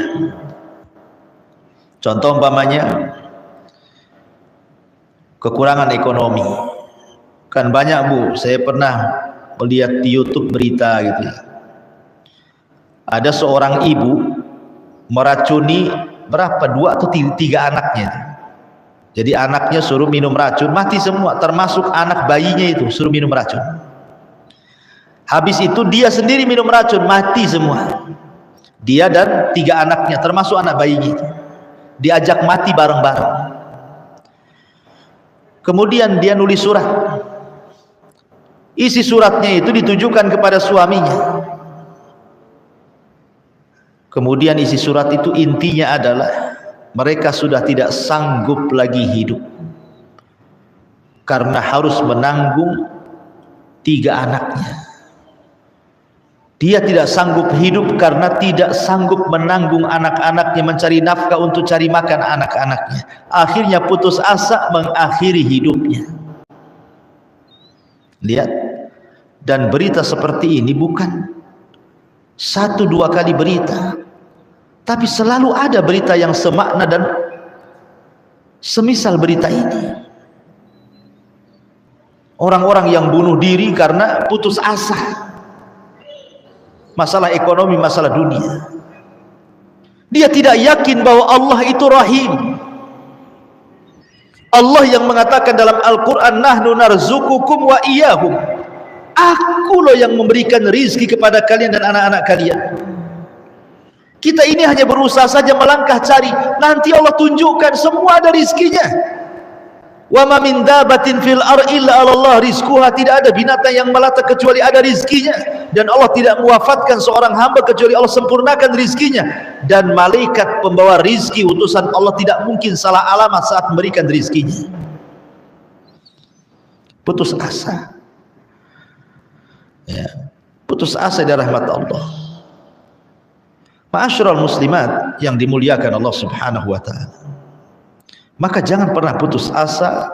Contoh umpamanya kekurangan ekonomi. Kan banyak Bu, saya pernah melihat di YouTube berita gitu ya. Ada seorang ibu meracuni berapa, 2 atau 3 anaknya. Jadi anaknya suruh minum racun, mati semua, termasuk anak bayinya itu suruh minum racun. Habis itu dia sendiri minum racun, mati semua. Dia dan 3 anaknya, termasuk anak bayinya itu, diajak mati bareng-bareng. Kemudian dia nulis surat. Isi suratnya itu ditujukan kepada suaminya. Kemudian isi surat itu intinya adalah mereka sudah tidak sanggup lagi hidup karena harus menanggung 3 anaknya. Dia tidak sanggup hidup karena tidak sanggup menanggung anak-anaknya, mencari nafkah untuk cari makan anak-anaknya. Akhirnya putus asa mengakhiri hidupnya. Lihat, dan berita seperti ini bukan 1-2 kali berita, tapi selalu ada berita yang semakna dan semisal berita ini. Orang-orang yang bunuh diri karena putus asa, masalah ekonomi, masalah dunia. Dia tidak yakin bahwa Allah itu rahim. Allah yang mengatakan dalam Al-Quran, nahnu narzukukum wa iyahum, aku loh yang memberikan rizki kepada kalian dan anak-anak kalian. Kita ini hanya berusaha saja melangkah cari, nanti Allah tunjukkan semua ada rizkinya. Wa ma min dabatin fil ardi illa 'ala Allah rizquha, tidak ada binatang yang melata kecuali ada rizkinya, dan Allah tidak mewafatkan seorang hamba kecuali Allah sempurnakan rizkinya. Dan malaikat pembawa rizki utusan Allah tidak mungkin salah alamat saat memberikan rizkinya. Putus asa, ya, putus asa dari rahmat Allah. Ma'asyiral muslimat yang dimuliakan Allah subhanahu wa ta'ala, maka jangan pernah putus asa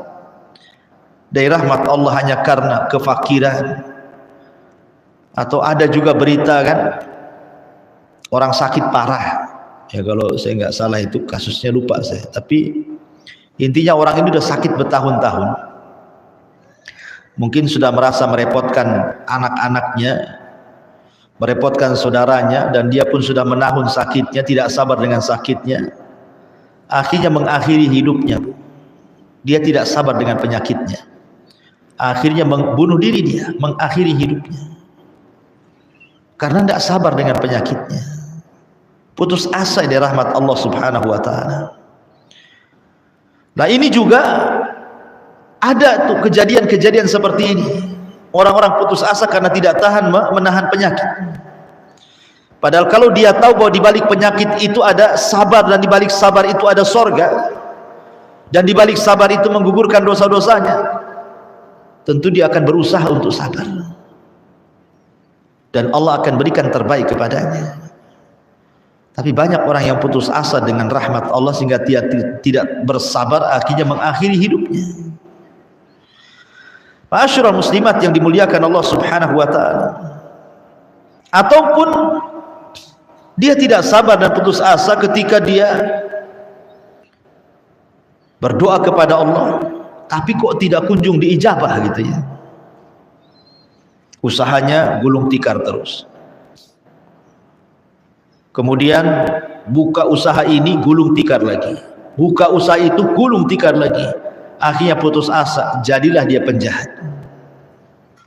dari rahmat Allah hanya karena kefakiran. Atau ada juga berita kan, orang sakit parah, ya kalau saya nggak salah itu kasusnya, lupa saya, tapi intinya orang ini sudah sakit bertahun-tahun, mungkin sudah merasa merepotkan anak-anaknya, merepotkan saudaranya, dan dia pun sudah menahun sakitnya, tidak sabar dengan sakitnya. Akhirnya mengakhiri hidupnya. Dia tidak sabar dengan penyakitnya, akhirnya bunuh diri, dia mengakhiri hidupnya karena tidak sabar dengan penyakitnya. Putus asa dari rahmat Allah subhanahu wa ta'ala. Nah ini juga ada tuh kejadian-kejadian seperti ini. Orang-orang putus asa karena tidak tahan menahan penyakit. Padahal kalau dia tahu bahwa di balik penyakit itu ada sabar, dan di balik sabar itu ada sorga, dan di balik sabar itu menggugurkan dosa-dosanya, tentu dia akan berusaha untuk sabar, dan Allah akan berikan terbaik kepadanya. Tapi banyak orang yang putus asa dengan rahmat Allah sehingga dia tidak bersabar, akhirnya mengakhiri hidupnya. Ma'asyiral muslimat yang dimuliakan Allah Subhanahu wa taala, ataupun dia tidak sabar dan putus asa ketika dia berdoa kepada Allah tapi kok tidak kunjung diijabah gitu ya. Usahanya gulung tikar terus. Kemudian buka usaha ini gulung tikar lagi. Buka usaha itu gulung tikar lagi. Akhirnya putus asa, jadilah dia penjahat.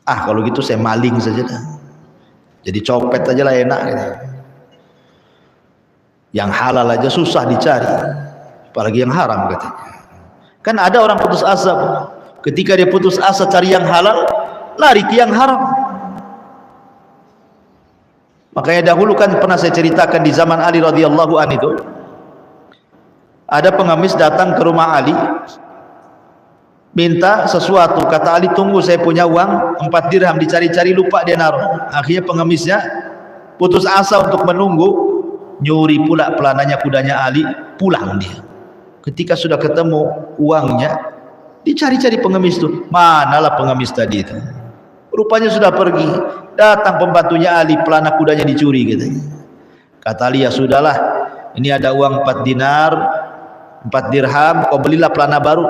Kalau gitu saya maling saja dah. Jadi copet aja lah, enak gitu. Yang halal aja susah dicari, apalagi yang haram katanya. Kan ada orang putus asa, ketika dia putus asa cari yang halal, lari ke yang haram. Makanya dahulu kan pernah saya ceritakan di zaman Ali radhiyallahu anhu itu, ada pengemis datang ke rumah Ali minta sesuatu. Kata Ali, tunggu, saya punya uang 4 dirham, dicari-cari lupa dia naruh. Akhirnya pengemisnya putus asa untuk menunggu, nyuri pula pelananya kudanya Ali, pulang dia. Ketika sudah ketemu uangnya, dicari-cari pengemis itu, manalah pengemis tadi itu, rupanya sudah pergi. Datang pembantunya Ali, pelana kudanya dicuri gitu. Kata Ali, ya sudahlah, ini ada uang 4 dinar 4 dirham, kau belilah pelana baru.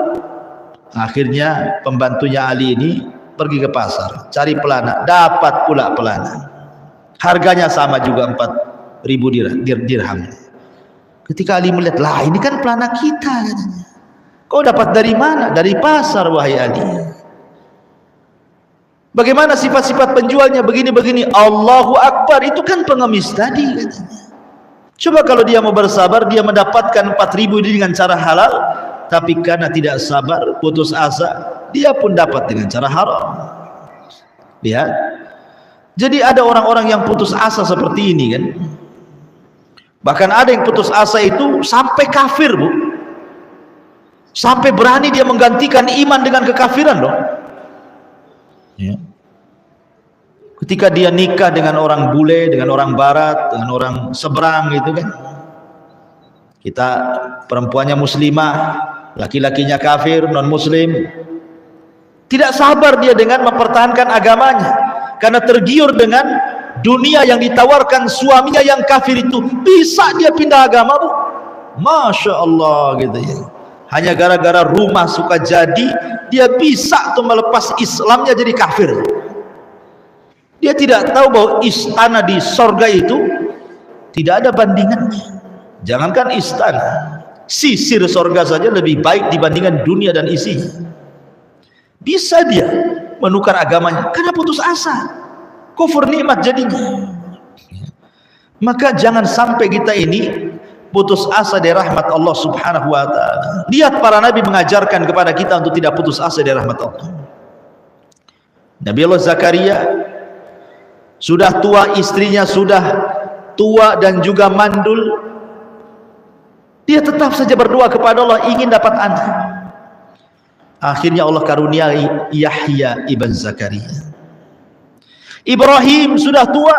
Akhirnya pembantunya Ali ini pergi ke pasar, cari pelana, dapat pula pelana, harganya sama juga 4.000 dirham. Ketika Ali melihat, lah ini kan pelana kita katanya. Kau dapat dari mana? Dari pasar wahai Ali. Bagaimana sifat-sifat penjualnya? Begini-begini. Allahu Akbar, itu kan pengemis tadi katanya. Coba kalau dia mau bersabar, dia mendapatkan 4.000 dengan cara halal, tapi karena tidak sabar, putus asa, dia pun dapat dengan cara haram. Lihat. Jadi ada orang-orang yang putus asa seperti ini kan. Bahkan ada yang putus asa itu sampai kafir, Bu. Sampai berani dia menggantikan iman dengan kekafiran dong. Ya. Ketika dia nikah dengan orang bule, dengan orang barat, dengan orang seberang gitu kan. Kita perempuannya muslimah, laki-lakinya kafir, non muslim. Tidak sabar dia dengan mempertahankan agamanya, karena tergiur dengan dunia yang ditawarkan suaminya yang kafir itu. Bisa dia pindah agama, Bu. Masya Allah gitu ya. Hanya gara-gara rumah suka jadi, dia bisa tuh melepas Islamnya jadi kafir. Dia tidak tahu bahwa istana di sorga itu tidak ada bandingannya. Jangankan istana, sisir sorga saja lebih baik dibandingkan dunia dan isinya. Bisa dia menukar agamanya karena putus asa, kufur nikmat jadinya. Maka jangan sampai kita ini putus asa dari rahmat Allah Subhanahu wa taala. Lihat para nabi mengajarkan kepada kita untuk tidak putus asa dari rahmat Allah. Nabi Allah Zakaria sudah tua, istrinya sudah tua dan juga mandul. Dia tetap saja berdoa kepada Allah ingin dapat anak. Akhirnya Allah karuniai Yahya ibn Zakaria. Ibrahim sudah tua,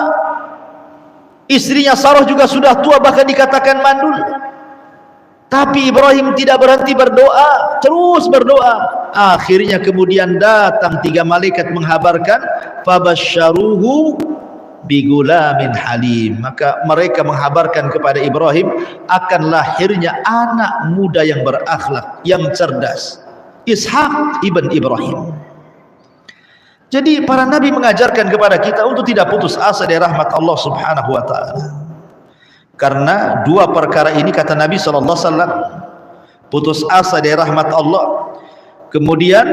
istrinya Sarah juga sudah tua, bahkan dikatakan mandul. Tapi Ibrahim tidak berhenti berdoa, terus berdoa. Akhirnya kemudian datang 3 malaikat menghabarkan, fabasyaruhu bigulamin halim. Maka mereka menghabarkan kepada Ibrahim akan lahirnya anak muda yang berakhlak, yang cerdas, Ishak ibn Ibrahim. Jadi para nabi mengajarkan kepada kita untuk tidak putus asa dari rahmat Allah Subhanahu wa taala. Karena 2 perkara ini kata Nabi sallallahu alaihi wasallam, putus asa dari rahmat Allah, kemudian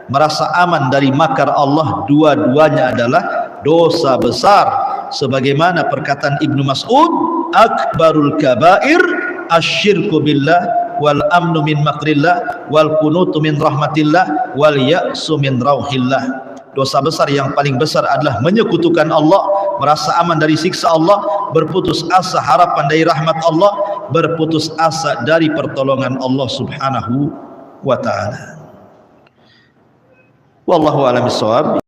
merasa aman dari makar Allah, dua-duanya adalah dosa besar. Sebagaimana perkataan Ibnu Mas'ud, akbarul kabair asyirku billah wal amnu min makrillah wal kunutu min rahmatillah wal ya'su min rauhillah. Dosa besar yang paling besar adalah menyekutukan Allah, merasa aman dari siksa Allah, berputus asa harapan dari rahmat Allah. berputus asa dari pertolongan Allah Subhanahu wa taala. Wallahu a'lam bishawab.